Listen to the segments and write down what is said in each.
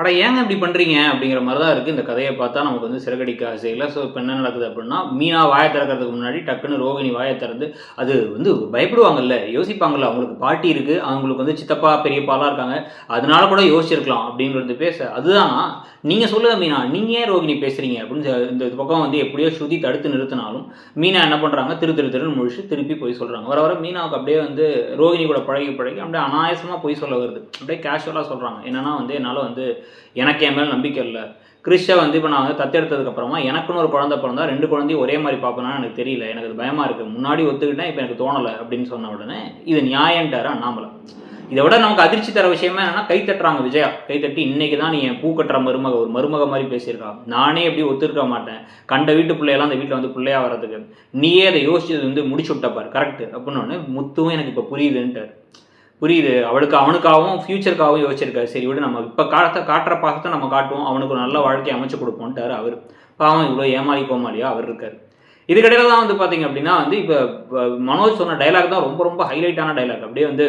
அட ஏங்க இப்படி பண்ணுறீங்க அப்படிங்கிற மாதிரி தான் இருக்குது இந்த கதையை பார்த்தா நமக்கு வந்து சிறகடிக்க ஆசையில். ஸோ இப்போ என்ன நடக்குது அப்படின்னா, மீனா வாயை திறக்கிறதுக்கு முன்னாடி டக்குன்னு ரோகிணி வாயை திறந்து அது வந்து பயப்படுவாங்கல்ல, யோசிப்பாங்கல்ல, அவங்களுக்கு பாட்டி இருக்குது, அவங்களுக்கு வந்து சித்தப்பா பெரியப்பாலாம் இருக்காங்க, அதனால கூட யோசிச்சிருக்கலாம் அப்படிங்கிறது பேச, அதுதானா நீங்கள் சொல்லுங்கள் மீனா, நீங்கள் ஏன் ரோகிணி பேசுகிறீங்க அப்படின்னு இந்த பக்கம் வந்து எப்படியோ ஸ்ருதி தடுத்து நிறுத்தினாலும் மீனா என்ன பண்ணுறாங்க, திருன்னு முழிச்சு திருப்பி போய் சொல்கிறாங்க. வர வர மீனாவுக்கு அப்படியே வந்து ரோகிணி கூட பழகி பழகி அப்படியே அனாயசமாக போய் சொல்ல வருது. அப்படியே கேஷுவலாக சொல்கிறாங்க. என்னன்னா வந்து என்னால் வந்து எனக்கு என் மேலே நம்பிக்கை இல்லை. கிறிஷை வந்து இப்போ நான் வந்து தத்தெடுத்ததுக்கப்புறமா எனக்குன்னு ஒரு குழந்தை பிறந்தா 2 குழந்தையும் ஒரே மாதிரி பார்ப்பேனான்னு எனக்கு தெரியல. எனக்கு அது பயமாக இருக்குது. முன்னாடி ஒத்துக்கிட்டேன், இப்போ எனக்கு தோணலை அப்படின்னு சொன்ன உடனே இது நியாயன்ட்டார் அண்ணாமலை. இதை விட நமக்கு அதிர்ச்சி தர விஷயமே என்னன்னா, கை தட்டுறாங்க விஜயா. கை தட்டி இன்னைக்கு தான் நீ என் பூ கட்டுற மருமக, ஒரு மருமக மாதிரி பேசியிருக்கா. நானே எப்படி ஒத்துருக்க மாட்டேன், கண்ட வீட்டு பிள்ளையெல்லாம் அந்த வீட்டில் வந்து பிள்ளையா வர்றதுக்கு நீயே அதை யோசிச்சு வந்து முடிச்சு விட்டப்பார் கரெக்ட் அப்படின்னு முத்துவும் எனக்கு இப்போ புரியுதுன்ட்டார். புரியுது, அவனுக்காகவும் ஃப்யூச்சருக்காகவும் யோசிச்சிருக்காரு. சரி விடு, நம்ம இப்போ காட்டுற பாசத்தை நம்ம காட்டுவோம், அவனுக்கு ஒரு நல்ல வாழ்க்கையை அமைச்சு கொடுப்போன்ட்டார் அவர். பாவம் இவ்வளோ ஏமாளி கோமாளியா அவர் இருக்கார். இதுக்கிடையில தான் வந்து பார்த்தீங்க அப்படின்னா வந்து இப்போ மனோஜ் சொன்ன டைலாக் தான் ரொம்ப ரொம்ப ஹைலைட்டான டைலாக். அப்படியே வந்து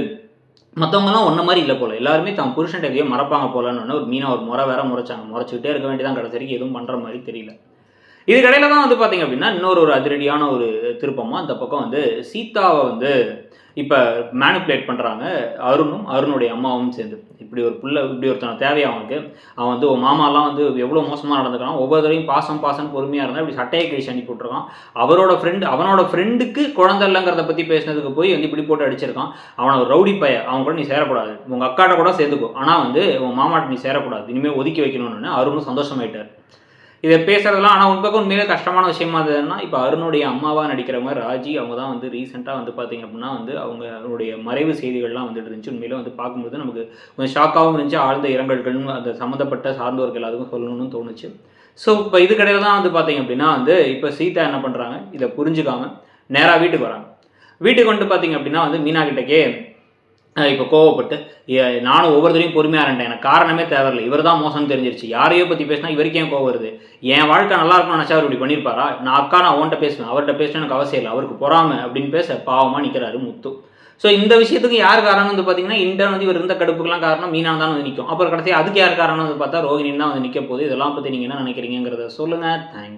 மற்றவங்கலாம் ஒன்றை மாதிரி இல்லை போல, எல்லாருமே தான் புருஷன் எதையோ மறப்பாங்க போலன்னு ஒரு மீனா ஒரு முறை வேற முறைச்சாங்க. முறைச்சிக்கிட்டே இருக்க வேண்டியதான், கடைசி வரைக்கும் எதுவும் பண்ணுற மாதிரி தெரியல. இதுக்கிடையில தான் வந்து பார்த்தீங்க அப்படின்னா இன்னொரு அதிரடியான ஒரு திருப்பமாக இந்த பக்கம் வந்து சீதாவை வந்து இப்போ மேனிப்புலேட் பண்ணுறாங்க அருணுடைய அம்மாவும் சேர்ந்து. இப்படி ஒருத்தனை தேவையா அவனுக்கு, அவன் வந்து மாமாலாம் வந்து எவ்வளோ மோசமாக நடந்துக்கிறான், ஒவ்வொரு தடவையும் பாசம் பொறுமையாக இருந்தால் இப்படி சட்டையை கழிச்சு அனுப்பி விட்ருக்கான். அவனோட ஃப்ரெண்டுக்கு குழந்தை இல்லைங்கிறத பற்றி பேசினதுக்கு போய் வந்து இப்படி போட்டு அடிச்சிருக்கான். அவனை ஒரு ரவுடி பைய, அவன் கூட நீ சேரக்கூடாது, உங்கள் அக்காட்ட கூட சேர்ந்துக்கோ, ஆனால் வந்து உன் மாமாட்ட நீ சேரக்கூடாது, இனிமேல் ஒதுக்கி வைக்கணும்னு அருணும் சந்தோஷமாயிட்டார். இதை பேசுறதுலாம். ஆனால் உண்மைக்கு உண்மையிலே கஷ்டமான விஷயமா இருந்ததுன்னா, இப்போ அருணுடைய அம்மாவாக நடிக்கிற மாதிரி ராஜி அவங்க தான் வந்து ரீசெண்டாக வந்து பார்த்தீங்க அப்படின்னா வந்து அவங்களுடைய மறைவு செய்திகள்லாம் வந்துட்டு இருந்துச்சு. உண்மையிலே வந்து பார்க்கும்போது நமக்கு கொஞ்சம் ஷாக்காகவும் இருந்துச்சு, ஆழ்ந்த இரங்கல்கள்னு அந்த சம்மந்தப்பட்ட சார்ந்தவர்கள் எல்லாத்துக்கும் சொல்லணும்னு தோணுச்சு. ஸோ இப்போ இதுக்கடையில் தான் வந்து பார்த்தீங்க அப்படின்னா வந்து இப்போ சீதா என்ன பண்ணுறாங்க, இதை புரிஞ்சுக்காம நேராக வீட்டுக்கு வராங்க. வீட்டுக்கு வந்துட்டு பார்த்தீங்க அப்படின்னா வந்து மீனா கிட்டக்கே இப்போ கோவப்பட்டு நானும் ஒவ்வொருத்தரையும் பொறுமையாக இருந்தேன், எனக்கு காரணமே தேவையில்லை, இவர் தான் மோசம்னு தெரிஞ்சிருச்சு, யாரையோ பற்றி பேசினா இவருக்கே கோவம் வருது, என் வாழ்க்கை நல்லா இருக்கும்னு நினச்சா அவர் இப்படி பண்ணியிருப்பாரா, நான் அவன்கிட்ட பேசுவேன், அவர்கிட்ட பேசணும் எனக்கு அவசியம் இல்லை, அவருக்கு பொறாமை அப்படின்னு பேச பாவமாக நிற்கிறாரு முத்து. ஸோ இந்த விஷயத்துக்கு யார் காரணம் வந்து பார்த்தீங்கன்னா, இன்டர்ன் வந்து இவர் இருந்த கடுப்புக்கெல்லாம் காரணம் மீனா தான் வந்து நிற்கும். அப்புறம் கடைசி அதுக்கு யார் காரணம் வந்து பார்த்தா ரோகிணி தான் வந்து நிற்க போகுது. இதெல்லாம் பற்றி நீங்கள் என்ன நினைக்கிறீங்கிறத சொல்லுங்கள். தேங்க்யூ.